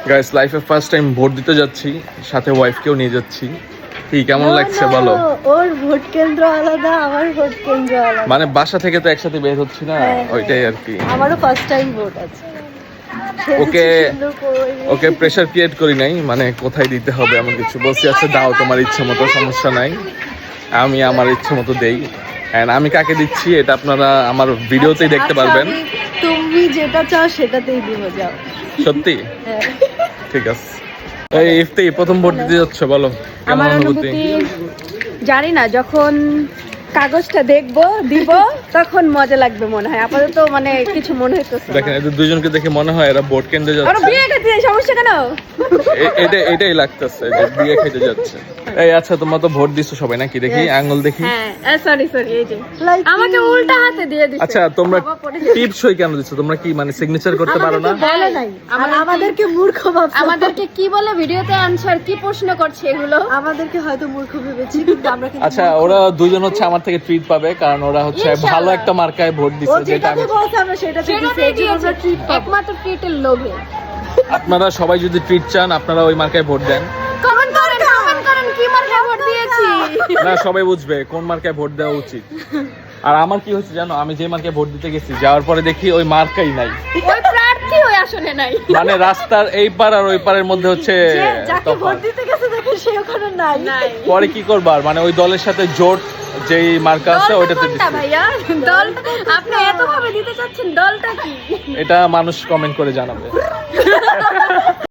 Guys লাইফে first time vote দিতে যাচ্ছি, সাথে ওয়াইফকেও নিয়ে যাচ্ছি। কি কেমন লাগছে বলো? ওর ভোট কেন্দ্র আলাদা, আমার ভোট কেন্দ্র আলাদা। মানে বাসা থেকে তো একসাথে বের হচ্ছি না, ওইটাই আর কি। আমারও ফার্স্ট টাইম ভোট আছে। ওকে প্রেসার ক্রিয়েট করি নাই, মানে কোথায় দিতে হবে এমন কিছু। বলছি আচ্ছা দাও তোমার ইচ্ছে মতো, সমস্যা নাই, আমি আমার ইচ্ছে মতো দেই। এন্ড আমি কাকে দিচ্ছি এটা আপনারা আমার ভিডিওতেই দেখতে পারবেন। তুমি যেটা চাও সেটাতেই দিব, যাও। সত্যি? ঠিক আছে। এই ইফতি প্রথম ভোট দিতে যাচ্ছ, বলো কেমন আমার অনুভূতি? জানি না, যখন কাগজটা দেখবো দিব তখন মজা লাগবে মনে হয়। আপাতত মানে কিছু মনে হইতেছে না। দেখেন এদের দুইজনকে দেখে মনে হয় এরা ভোট কেন্দ্রে আর যাচ্ছে। বিয়ে করতে সমস্যা কেন? এটাই লাগতেছে যে বিয়ে খেতে যাচ্ছে। এই আচ্ছা তোমরা তো ভোট দিছো সবাই নাকি? দেখি আঙ্গুল দেখি। হ্যাঁ সরি এই যে আমাকে উল্টা হাতে দিয়ে দিছে। আচ্ছা তোমরা টিপ সই কেন দিছো? তোমরা কি মানে সিগনেচার করতে পারো না? বলে নাই, আমাদেরকে মূর্খ ভাবছে। আমাদেরকে কি বলে ভিডিওতে আনসার কি প্রশ্ন করছে এগুলো? আমাদেরকে হয়তো মূর্খ ভেবেছি, কিন্তু আমরা কিন্তু আচ্ছা ওরা দুইজন হচ্ছে আমার থেকে ট্রিট পাবে, কারণ ওরা হচ্ছে ভালো একটা মার্কায় ভোট দিছে, যেটা আমি বলছি আমরা সেটাতে দিয়েছি। একমাত্র ট্রিটের লোভে। আপনারা সবাই যদি ট্রিট চান আপনারা ওই মার্কায় ভোট দেন। কমেন্ট করেন কি মার্কায় ভোট দিয়েছি। না সবাই বুঝবে কোন মার্কায় ভোট দেওয়া উচিত। আর আমার কি হচ্ছে জানো, আমি যে মার্কায় ভোট দিতে গেছি, যাওয়ার পরে দেখি ওই মার্কাই নাই, ওই প্রার্থী ওই আসনে নাই। মানে রাস্তার এই পার আর ওই পারের মধ্যে হচ্ছে যাকে ভোট দিতে গেছে দেখে সে ওখানে নাই। পরে কি করবার, মানে ওই দলের সাথে জোট যেই মার্কা আছে ওইটাতে দিচ্ছি। ভাইয়া দল আপনি এত ভাবে দিতে চাচ্ছেন, দলটা কি? এটা মানুষ কমেন্ট করে জানাবে।